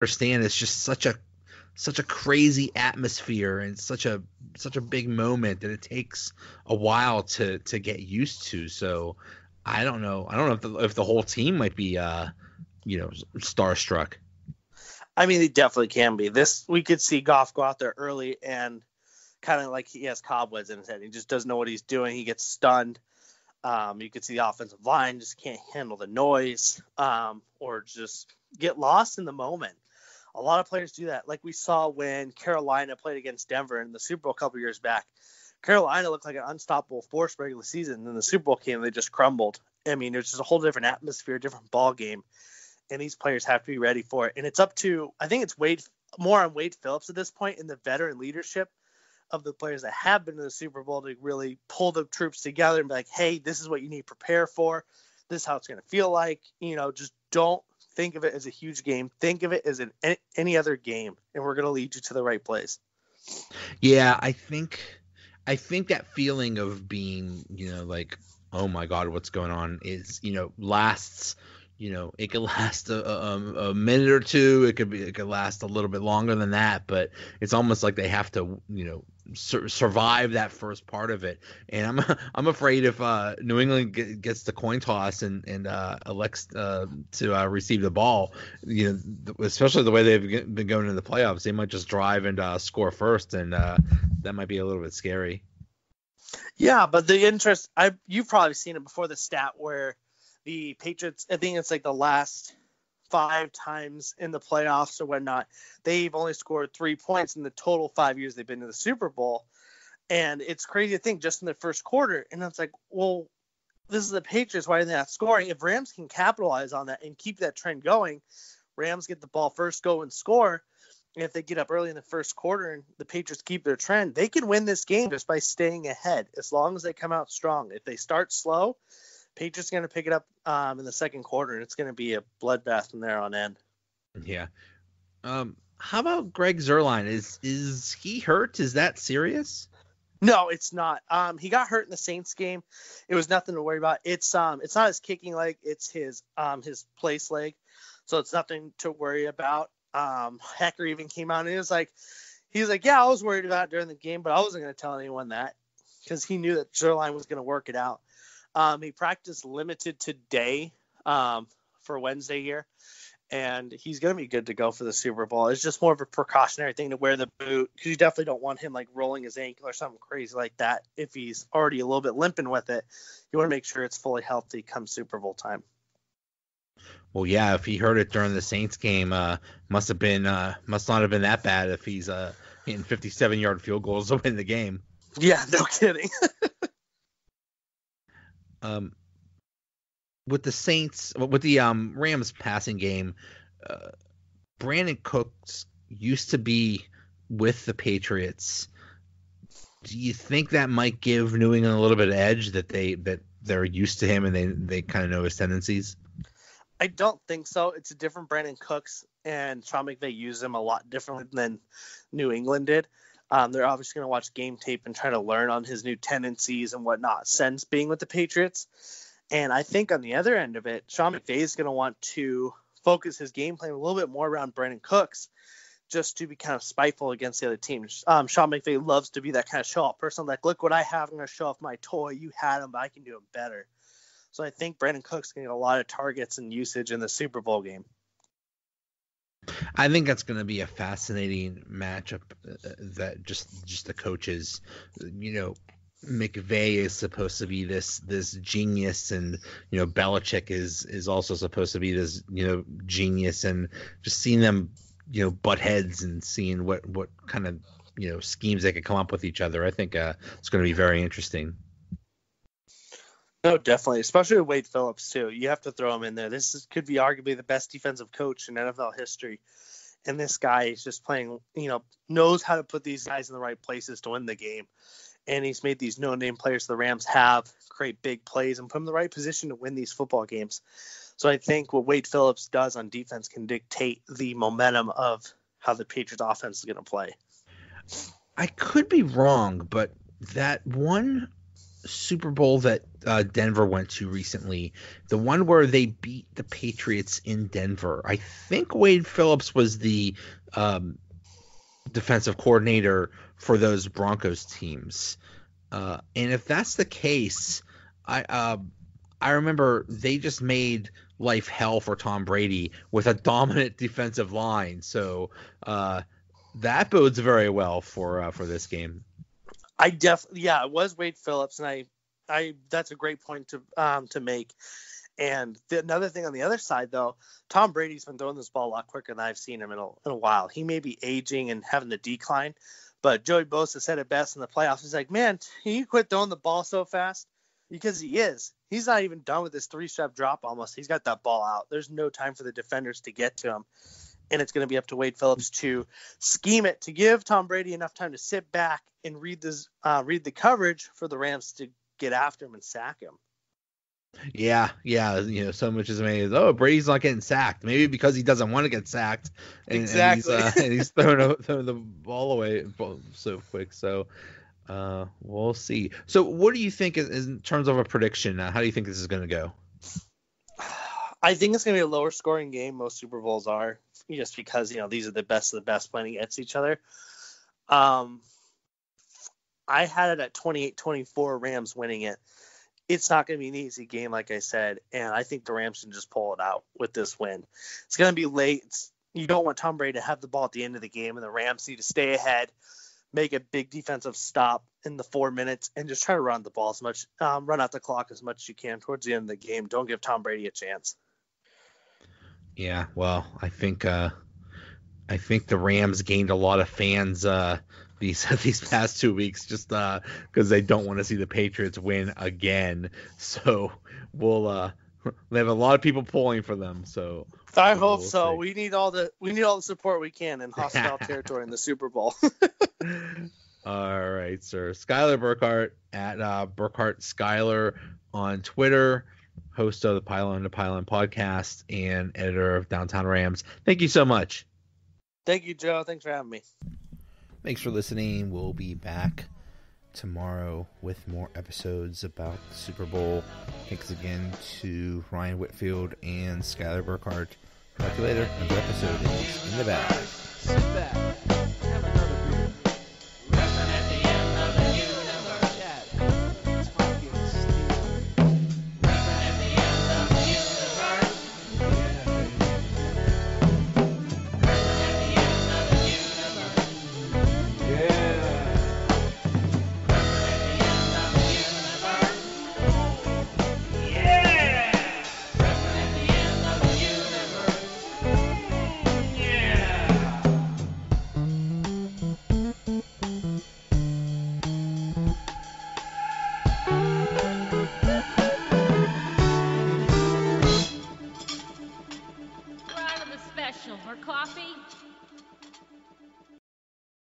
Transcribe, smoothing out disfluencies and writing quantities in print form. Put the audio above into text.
understand it's just such a crazy atmosphere and such a big moment that it takes a while to get used to. So I don't know if the whole team might be starstruck. I mean, they definitely can be. We could see Goff go out there early and kind of like he has cobwebs in his head. He just doesn't know what he's doing. He gets stunned. You could see the offensive line just can't handle the noise, or just get lost in the moment. A lot of players do that. Like we saw when Carolina played against Denver in the Super Bowl a couple years back. Carolina looked like an unstoppable force regular season. And then the Super Bowl came, they just crumbled. I mean, there's just a whole different atmosphere, different ball game. And these players have to be ready for it. And it's up to, I think it's more on Wade Phillips at this point in the veteran leadership of the players that have been to the Super Bowl to really pull the troops together and be like, hey, this is what you need to prepare for. This is how it's going to feel like. Just don't think of it as a huge game. Think of it as any other game, and we're going to lead you to the right place. Yeah, I think that feeling of being, like, oh my God, what's going on is, lasts. It could last a minute or two. It could last a little bit longer than that, but it's almost like they have to, survive that first part of it. And I'm afraid if New England gets the coin toss and elects to receive the ball, especially the way they've been going in the playoffs, they might just drive and score first, and that might be a little bit scary. Yeah, but you've probably seen it before, the stat where the Patriots, I think it's like the last 5 times in the playoffs or whatnot, they've only scored 3 points in the total 5 years they've been to the Super Bowl. And it's crazy to think just in the first quarter. And it's like, well, this is the Patriots. Why are they not scoring? If Rams can capitalize on that and keep that trend going, Rams get the ball first, go and score. And if they get up early in the first quarter and the Patriots keep their trend, they can win this game just by staying ahead as long as they come out strong. If they start slow, Patriots are going to pick it up in the second quarter, and it's going to be a bloodbath from there on end. Yeah. How about Greg Zuerlein? Is he hurt? Is that serious? No, it's not. He got hurt in the Saints game. It was nothing to worry about. It's not his kicking leg. It's his place leg. So it's nothing to worry about. Hecker even came out and he was like, yeah, I was worried about it during the game, but I wasn't going to tell anyone that because he knew that Zuerlein was going to work it out. He practiced limited today for Wednesday here, and he's going to be good to go for the Super Bowl. It's just more of a precautionary thing to wear the boot because you definitely don't want him like rolling his ankle or something crazy like that. If he's already a little bit limping with it, you want to make sure it's fully healthy come Super Bowl time. Well, yeah, if he heard it during the Saints game, must not have been that bad if he's hitting 57-yard field goals to win the game. Yeah, no kidding. With the Rams passing game, Brandon Cooks used to be with the Patriots. Do you think that might give New England a little bit of edge that they're used to him and they kind of know his tendencies? I don't think so. It's a different Brandon Cooks, and Sean McVay used him a lot differently than New England did. They're obviously going to watch game tape and try to learn on his new tendencies and whatnot since being with the Patriots. And I think on the other end of it, Sean McVay is going to want to focus his game plan a little bit more around Brandon Cooks just to be kind of spiteful against the other team. Sean McVay loves to be that kind of show-off person. Like, look what I have. I'm going to show off my toy. You had him, but I can do him better. So I think Brandon Cooks can get a lot of targets and usage in the Super Bowl game. I think that's going to be a fascinating matchup. That just the coaches, McVay is supposed to be this genius, and Belichick is also supposed to be this genius, and just seeing them butt heads and seeing what kind of schemes they could come up with each other. I think it's going to be very interesting. No, definitely, especially with Wade Phillips too. You have to throw him in there. Could be arguably the best defensive coach in NFL history, and this guy is just playing. Knows how to put these guys in the right places to win the game, and he's made these no-name players the Rams have create big plays and put them in the right position to win these football games. So I think what Wade Phillips does on defense can dictate the momentum of how the Patriots offense is going to play. I could be wrong, but that one Super Bowl that Denver went to recently, the one where they beat the Patriots in Denver, I think Wade Phillips was the defensive coordinator for those Broncos teams. And if that's the case, I remember they just made life hell for Tom Brady with a dominant defensive line. So that bodes very well for this game. It was Wade Phillips, and I that's a great point to make. And another thing on the other side, though, Tom Brady's been throwing this ball a lot quicker than I've seen him in a while. He may be aging and having a decline, but Joey Bosa said it best in the playoffs. He's like, man, can you quit throwing the ball so fast? Because he is. He's not even done with his 3-step drop almost. He's got that ball out. There's no time for the defenders to get to him. And it's going to be up to Wade Phillips to scheme it, to give Tom Brady enough time to sit back and read the coverage for the Rams to get after him and sack him. Yeah. So much is made. Oh, Brady's not getting sacked. Maybe because he doesn't want to get sacked. Exactly. And he's throwing the ball away so quick. So we'll see. So what do you think is in terms of a prediction? How do you think this is going to go? I think it's going to be a lower scoring game. Most Super Bowls are, just because, these are the best of the best playing against each other. I had it at 28-24 Rams winning it. It's not going to be an easy game, like I said, and I think the Rams can just pull it out with this win. It's going to be late. You don't want Tom Brady to have the ball at the end of the game, and the Rams need to stay ahead, make a big defensive stop in the 4 minutes, and just try to run the ball run out the clock as much as you can towards the end of the game. Don't give Tom Brady a chance. Yeah, well, I think the Rams gained a lot of fans these past 2 weeks just because they don't want to see the Patriots win again. So they have a lot of people pulling for them. So I hope so. See. We need all the support we can in hostile territory in the Super Bowl. All right, sir. Skyler Burkardt at Burkardt Skyler on Twitter, host of the Pylon to Pylon podcast and editor of Downtown Rams. Thank you so much. Thank you, Joe. Thanks for having me. Thanks for listening. We'll be back tomorrow with more episodes about the Super Bowl. Thanks again to Ryan Whitfield and Skyler Burkardt. Talk to you later. Another episode is in the bag. Sit back. Have another beer. Reppin' at the end of the universe. Yeah. Talking steel. Reppin' at the end of the universe. Reppin' at the end of the universe. Yeah. Reppin' at the end of the universe. Yeah. Reppin' at the end of the universe. Yeah. We're out of the special. More coffee?